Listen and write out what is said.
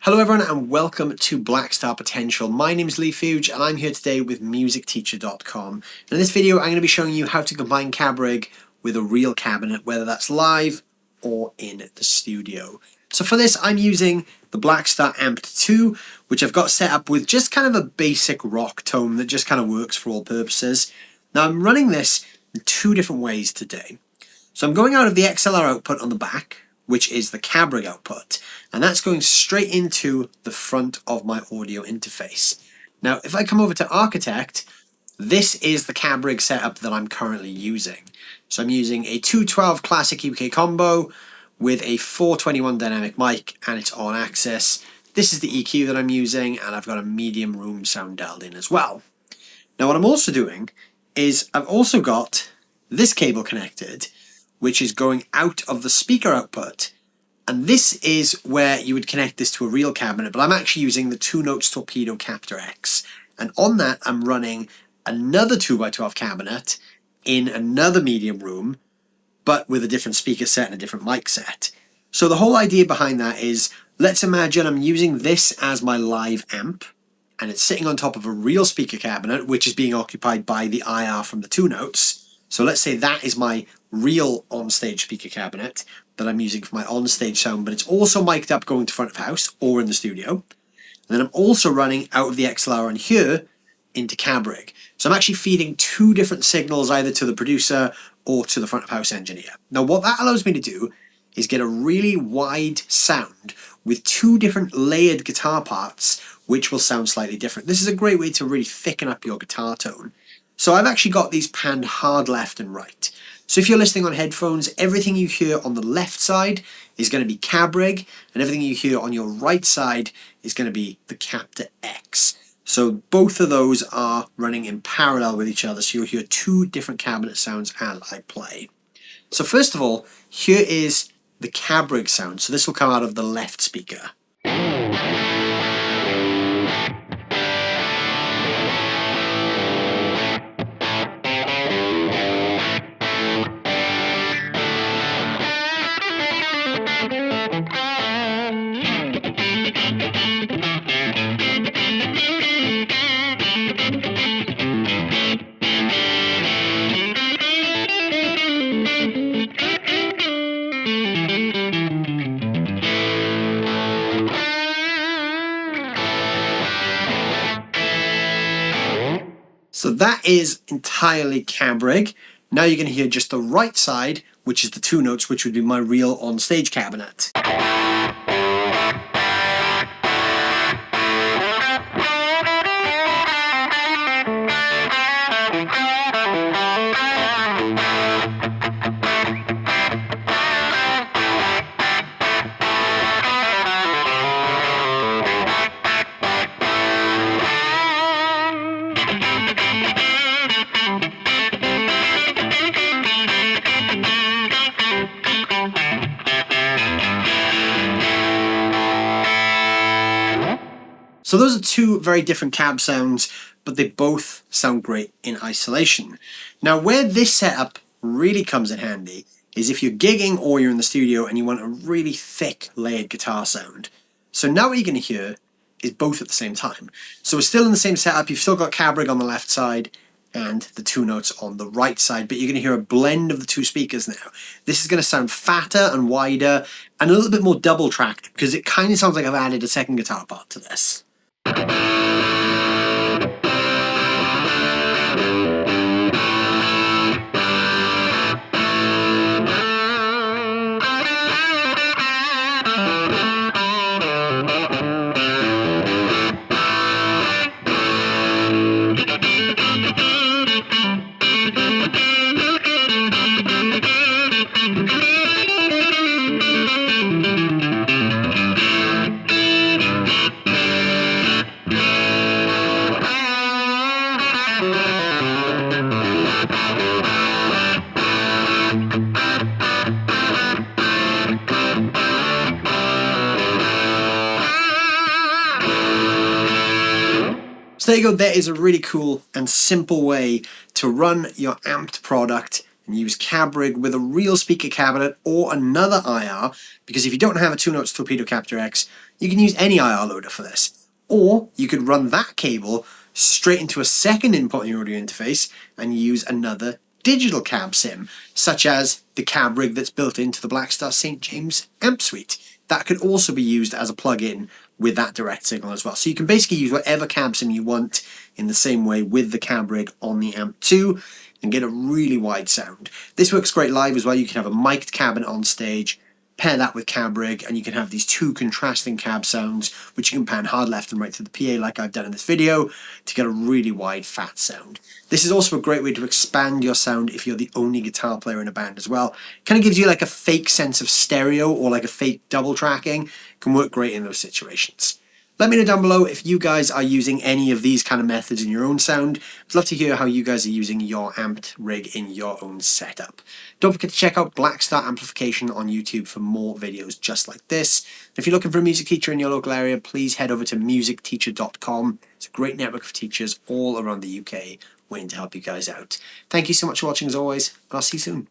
Hello everyone and welcome to Blackstar Potential. My name is Leigh Fuge and I'm here today with musicteacher.com. In this video I'm going to be showing you how to combine CabRig with a real cabinet, whether that's live or in the studio. So for this I'm using the Blackstar Amp 2, which I've got set up with just kind of a basic rock tone that just kind of works for all purposes. Now I'm running this in two different ways today. So I'm going out of the XLR output on the back, which is the CabRig output, and that's going straight into the front of my audio interface. Now, if I come over to Architect, this is the CabRig setup that I'm currently using. So I'm using a 212 classic UK combo with a 421 dynamic mic, and it's on axis. This is the EQ that I'm using, and I've got a medium room sound dialed in as well. Now, what I'm also doing is I've also got this cable connected, which is going out of the speaker output, and this is where you would connect this to a real cabinet, but I'm actually using the 2 Notes Torpedo Captor X, and on that I'm running another 2x12 cabinet in another medium room, but with a different speaker set and a different mic set. So the whole idea behind that is, let's imagine I'm using this as my live amp, and it's sitting on top of a real speaker cabinet, which is being occupied by the IR from the 2 Notes. So let's say that is my real on-stage speaker cabinet that I'm using for my on-stage sound, but it's also mic'd up going to front of house or in the studio. And then I'm also running out of the XLR on here into CabRig. So I'm actually feeding 2 different signals either to the producer or to the front of house engineer. Now what that allows me to do is get a really wide sound with 2 different layered guitar parts, which will sound slightly different. This is a great way to really thicken up your guitar tone. So I've actually got these panned hard left and right. So if you're listening on headphones, everything you hear on the left side is going to be CabRig, and everything you hear on your right side is going to be the Captor X. So both of those are running in parallel with each other, so you'll hear 2 different cabinet sounds as I play. So first of all, here is the CabRig sound. So this will come out of the left speaker. So that is entirely CabRig. Now you're going to hear just the right side, which is the 2 Notes, which would be my real on-stage cabinet. So those are 2 very different cab sounds, but they both sound great in isolation. Now where this setup really comes in handy is if you're gigging or you're in the studio and you want a really thick layered guitar sound. So now what you're going to hear is both at the same time. So we're still in the same setup, you've still got CabRig on the left side and the 2 Notes on the right side, but you're going to hear a blend of the 2 speakers now. This is going to sound fatter and wider and a little bit more double tracked, because it kind of sounds like I've added a second guitar part to this. So there you go, there is a really cool and simple way to run your amped product and use CabRig with a real speaker cabinet or another IR, because if you don't have a 2-notes Torpedo Captor X, you can use any IR loader for this. Or you could run that cable straight into a second input in your audio interface and use another digital cab sim, such as the CabRig that's built into the Blackstar St. James amp suite. That could also be used as a plug-in with that direct signal as well. So you can basically use whatever cab sim you want in the same way with the CabRig on the amp too, and get a really wide sound. This works great live as well. You can have a mic'd cabinet on stage, pair that with CabRig, and you can have these two contrasting cab sounds, which you can pan hard left and right through the PA like I've done in this video, to get a really wide, fat sound. This is also a great way to expand your sound if you're the only guitar player in a band as well. Kind of gives you like a fake sense of stereo or like a fake double tracking. Can work great in those situations. Let me know down below if you guys are using any of these kind of methods in your own sound. I'd love to hear how you guys are using your amped rig in your own setup. Don't forget to check out Blackstar Amplification on YouTube for more videos just like this. If you're looking for a music teacher in your local area, please head over to musicteacher.com. It's a great network of teachers all around the UK waiting to help you guys out. Thank you so much for watching as always, and I'll see you soon.